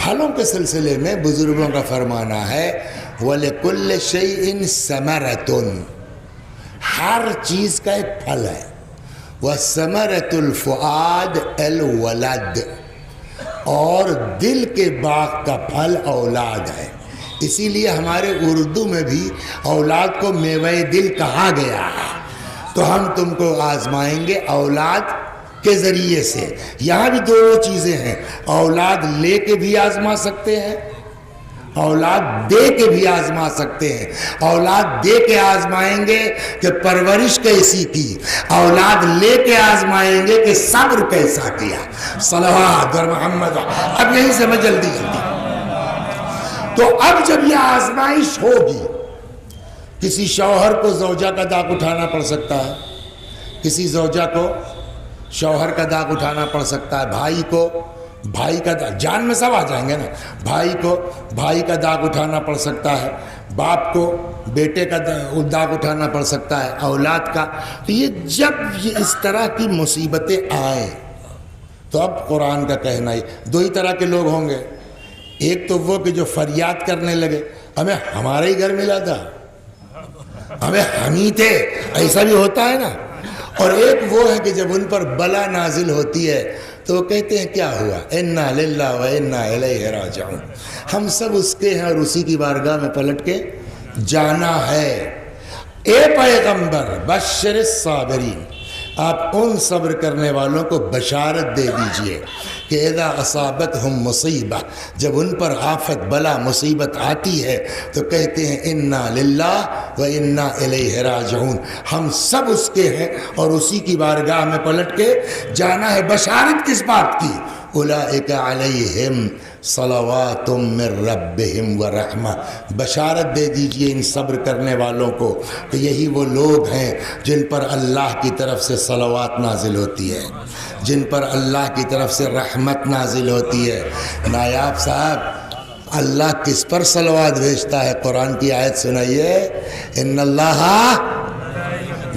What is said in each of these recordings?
پھلوں کے سلسلے میں بزرگوں کا فرمانا ہے وَلِكُلِّ شَيْءٍ ثَمَرَةٌ، ہر چیز کا ایک پھل ہے. وَثَمَرَةُ الْفُؤَادِ الْوَلَدِ، اور دل کے باغ کا پھل اولاد ہے. اسی لیے ہمارے اردو میں بھی اولاد کو میوہ دل کہا گیا ہے. تو ہم تم کو آزمائیں گے اولاد کے ذریعے سے. یہاں بھی دونوں چیزیں ہیں، اولاد لے کے بھی آزما سکتے ہیں، اولاد دے کے بھی آزما سکتے ہیں. اولاد دے کے آزمائیں گے کہ پرورش کیسی کی، اولاد لے کے آزمائیں گے کہ صبر کیسا کیا. صلوات اور محمد. اب یہیں سے میں جلدی تو اب جب یہ آزمائش ہوگی، کسی شوہر کو زوجہ کا داغ اٹھانا پڑ سکتا ہے، کسی زوجہ کو شوہر کا داغ اٹھانا پڑ سکتا ہے، بھائی کو بھائی کا داغ، جان میں سب آ جائیں گے نا، بھائی کو بھائی کا داغ اٹھانا پڑ سکتا ہے، باپ کو بیٹے کا داغ اٹھانا پڑ سکتا ہے، اولاد کا. تو یہ جب یہ اس طرح کی مصیبتیں آئیں تو اب قرآن کا کہنا ہے دو ہی طرح کے لوگ ہوں گے. ایک تو وہ کہ جو فریاد کرنے لگے ہمیں ہمارے ہی گھر ملا تھا، ہمیں ہم ہی تھے، ایسا بھی ہوتا ہے نا. اور ایک وہ ہے کہ جب ان پر بلا نازل ہوتی ہے تو وہ کہتے ہیں کیا ہوا، انا للہ و انا الیہ راجعون، ہم سب اس کے ہیں اور اسی کی بارگاہ میں پلٹ کے جانا ہے. اے پیغمبر بشر الصابرین، آپ ان صبر کرنے والوں کو بشارت دے دیجئے کہ اذا اصابتہم مصیبہ، جب ان پر آفت بلا مصیبت آتی ہے تو کہتے ہیں انا للہ و انا الیہ راجعون، ہم سب اس کے ہیں اور اسی کی بارگاہ میں پلٹ کے جانا ہے. بشارت کس بات کی؟ اولئک علیہم صلوات من ربہم ورحمہ، بشارت دے دیجئے ان صبر کرنے والوں کو کہ یہی وہ لوگ ہیں جن پر اللہ کی طرف سے صلوات نازل ہوتی ہے، جن پر اللہ کی طرف سے رحمت نازل ہوتی ہے. نایاب صاحب، اللہ کس پر صلوات بھیجتا ہے؟ قرآن کی آیت سنائیے. ان اللہ،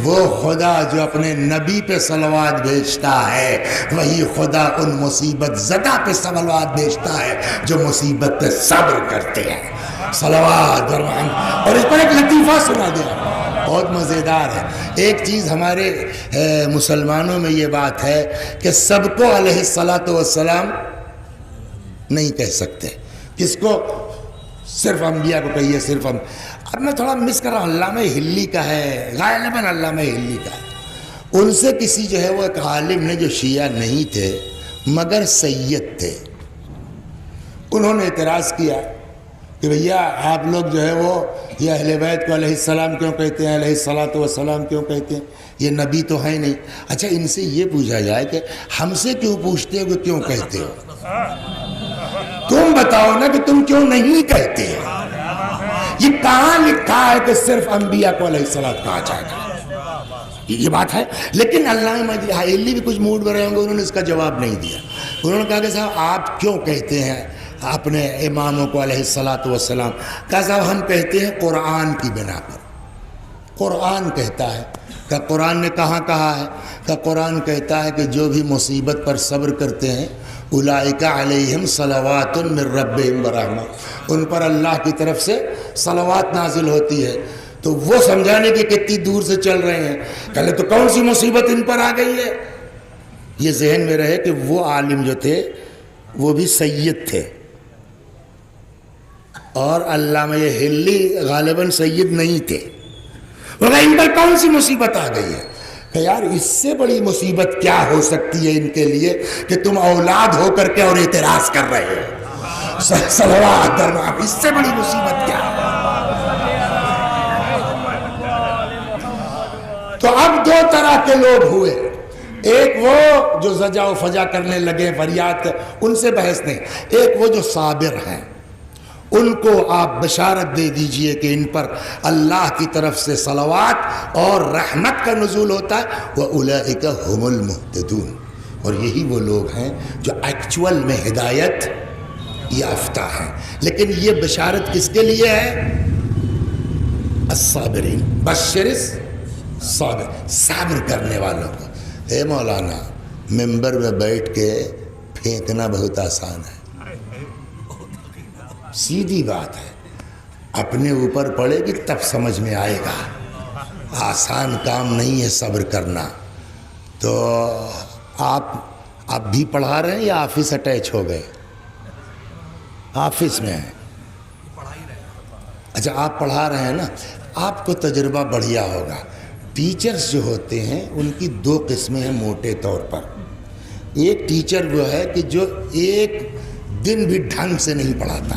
وہ خدا جو اپنے نبی پہ صلوات بھیجتا ہے، وہی خدا ان مصیبت زدہ پہ صلوات بھیجتا ہے جو مصیبت پہ صبر کرتے ہیں. صلوات. اور اس پر ایک لطیفہ سنا دیا، بہت مزیدار ہے. ایک چیز ہمارے مسلمانوں میں یہ بات ہے کہ سب کو علیہ الصلاۃ والسلام نہیں کہہ سکتے. کس کو؟ صرف انبیاء کو کہیے. صرف اب میں تھوڑا مس کر رہا ہوں، علامہ ہلی کا ہے، غالباً علامہ ہلی کا ہے. ان سے کسی جو ہے وہ ایک عالم نے جو شیعہ نہیں تھے مگر سید تھے، انہوں نے اعتراض کیا کہ بھیا آپ لوگ جو ہے وہ یہ اہل بیت کو علیہ السلام کیوں کہتے ہیں، علیہ الصلاۃ والسلام کیوں کہتے ہیں، یہ نبی تو ہے نہیں. اچھا ان سے یہ پوچھا جائے کہ ہم سے کیوں پوچھتے ہو کہ کیوں کہتے ہو؟ تم بتاؤ نا کہ تم کیوں نہیں کہتے ہو. یہ کہاں لکھا ہے کہ صرف انبیاء کو علیہ السلام کہا جائے گا؟ یہ بات ہے. لیکن علامہ حائلی بھی کچھ موڈ میں رہے ہوں گے، انہوں نے اس کا جواب نہیں دیا. انہوں نے کہا کہ صاحب آپ کیوں کہتے ہیں اپنے اماموں کو علیہ الصلاۃ والسلام؟ کہا صاحب ہم کہتے ہیں قرآن کی بنا پر. قرآن کہتا ہے. کہ قرآن نے کہاں کہا ہے؟ کہ قرآن کہتا ہے کہ جو بھی مصیبت پر صبر کرتے ہیں اولئک علیہم صلوات من ربہم ورحمہ، ان پر اللہ کی طرف سے صلوات نازل ہوتی ہے. تو وہ سمجھانے کی کتنی دور سے چل رہے ہیں. پہلے تو کون سی مصیبت ان پر آ گئی ہے؟ یہ ذہن میں رہے کہ وہ عالم جو تھے وہ بھی سید تھے، اور علامہ ہلی غالباً سید نہیں تھے. مگر ان پر کون سی مصیبت آ گئی ہے؟ کہ یار اس سے بڑی مصیبت کیا ہو سکتی ہے ان کے لیے کہ تم اولاد ہو کر کے اور اعتراض کر رہے ہو. صلوات. اس سے بڑی مصیبت کیا ہے؟ تو اب دو طرح کے لوگ ہوئے. ایک وہ جو زجا و فجا کرنے لگے، فریاد، ان سے بحث نہیں. ایک وہ جو صابر ہیں، ان کو آپ بشارت دے دیجئے کہ ان پر اللہ کی طرف سے صلوات اور رحمت کا نزول ہوتا ہے. وَأُولَئِكَ هُمُ الْمُهْتَدُونَ، اور یہی وہ لوگ ہیں جو ایکچول میں ہدایت یافتہ ہیں. لیکن یہ بشارت کس کے لیے ہے؟ الصابرین. بشر الصابر، صبر کرنے والوں کو. اے مولانا، ممبر میں بیٹھ کے پھینکنا بہت آسان ہے، سیدھی بات ہے، اپنے اوپر پڑے گی تب سمجھ میں آئے گا، آسان کام نہیں ہے صبر کرنا۔ تو آپ بھی پڑھا رہے ہیں یا آفس اٹیچ ہو گئے؟ آفس میں ہیں، اچھا آپ پڑھا رہے ہیں نا، آپ کو تجربہ بڑھیا ہوگا۔ ٹیچرز جو ہوتے ہیں ان کی دو قسمیں ہیں موٹے طور پر۔ ایک ٹیچر وہ ہے کہ جو ایک دن بھی ڈھنگ سے نہیں پڑھاتا،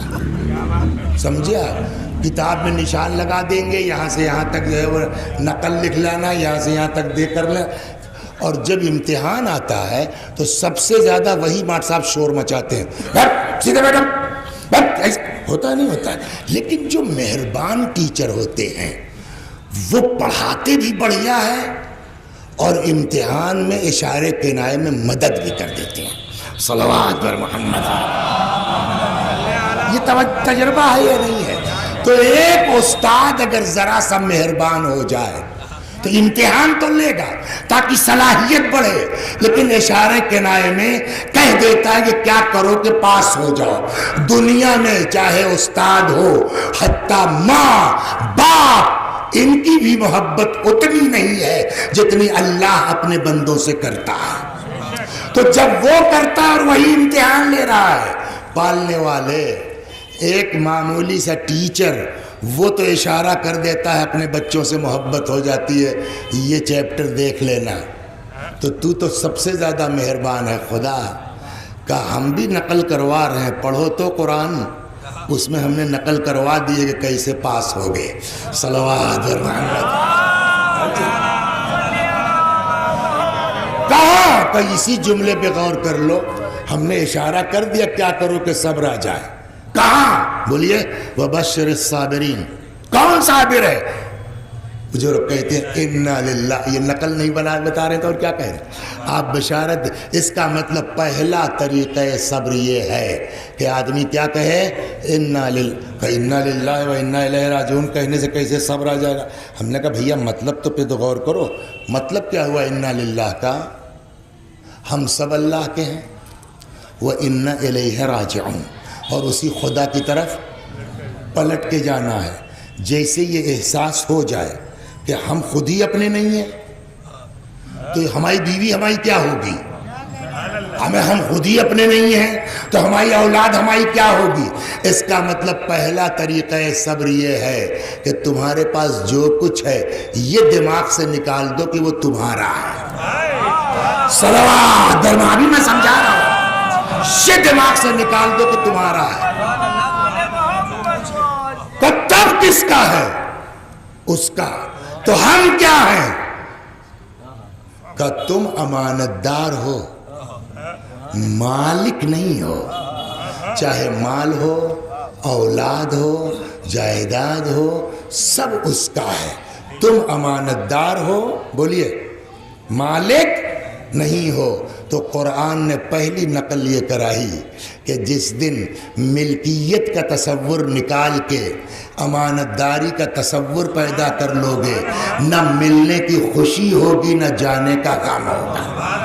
سمجھے آپ؟ کتاب میں نشان لگا دیں گے، یہاں سے یہاں تک جو ہے وہ نقل لکھ لینا، یہاں سے یہاں تک دے کر لیں، اور جب امتحان آتا ہے تو سب سے زیادہ وہی ماٹ صاحب شور مچاتے ہیں، سیدھے بیٹھو، ہوتا نہیں ہوتا ہے۔ لیکن جو مہربان ٹیچر ہوتے ہیں وہ پڑھاتے بھی بڑھیا ہے اور امتحان میں اشارے کنائے میں مدد بھی کر دیتے ہیں۔ صلوات بر محمد، یہ تجربہ ہے یا نہیں ہے؟ تو ایک استاد اگر ذرا سا مہربان ہو جائے تو امتحان تو لے گا تاکہ صلاحیت بڑھے، لیکن اشارے کنائے میں کہہ دیتا ہے کہ کیا کرو کہ پاس ہو جاؤ۔ دنیا میں چاہے استاد ہو، حتیٰ ماں باپ، ان کی بھی محبت اتنی نہیں ہے جتنی اللہ اپنے بندوں سے کرتا ہے۔ تو جب وہ کرتا ہے اور وہی امتحان لے رہا ہے، پالنے والے ایک معمولی سا ٹیچر وہ تو اشارہ کر دیتا ہے، اپنے بچوں سے محبت ہو جاتی ہے، یہ چیپٹر دیکھ لینا، تو سب سے زیادہ مہربان ہے خدا کا۔ ہم بھی نقل کروا رہے ہیں، پڑھو تو قرآن، اس میں ہم نے نقل کروا دیے کہ کیسے پاس ہو گئے۔ صلوات محمد، کہاں کہ اسی جملے پہ غور کر لو، ہم نے اشارہ کر دیا کیا کرو کہ صبر آ جائے۔ کہاں بولیے؟ وَبَشِّرِ الصَّابِرِينَ، کون صابر ہے؟ جو کہتے ہیں اِنَّا لِلَّهِ، یہ نقل نہیں بتا رہے تو اور کیا کہہ رہے ہیں آپ؟ بشارت۔ اس کا مطلب پہلا طریقہ صبر یہ ہے کہ آدمی کیا کہے؟ اِنَّا لِلَّهِ وَإِنَّا إِلَيْهِ رَاجِعُونَ، کہنے سے کیسے صبر آ جائے گا؟ ہم نے کہا بھیا مطلب تو پہ تو غور کرو، مطلب کیا ہوا اِنَّا لِلَّهِ کا؟ ہم سب اللہ کے ہیں، وَإِنَّا إِلَيْهِ رَاجِعُونَ، اور اسی خدا کی طرف پلٹ کے جانا ہے۔ جیسے یہ احساس ہو جائے کہ ہم خود ہی اپنے نہیں ہیں تو ہماری بیوی ہماری کیا ہوگی؟ ہم خود ہی اپنے نہیں ہیں تو ہماری اولاد ہماری کیا ہوگی؟ اس کا مطلب پہلا طریقہ صبر یہ ہے کہ تمہارے پاس جو کچھ ہے یہ دماغ سے نکال دو کہ وہ تمہارا ہے۔ صلوات، درمانی میں سمجھا رہا ہوں، یہ دماغ سے نکال دو کہ تمہارا ہے۔ تو تب کس کا ہے؟ اس کا۔ تو ہم کیا ہیں؟ کہ تم امانت دار ہو، مالک نہیں ہو، چاہے مال ہو، اولاد ہو، جائیداد ہو، سب اس کا ہے۔ تم امانت دار ہو، بولیے، مالک نہیں ہو۔ تو قرآن نے پہلی نقل یہ کرائی کہ جس دن ملکیت کا تصور نکال کے امانت داری کا تصور پیدا کر لو گے، نہ ملنے کی خوشی ہوگی نہ جانے کا غم ہوگا۔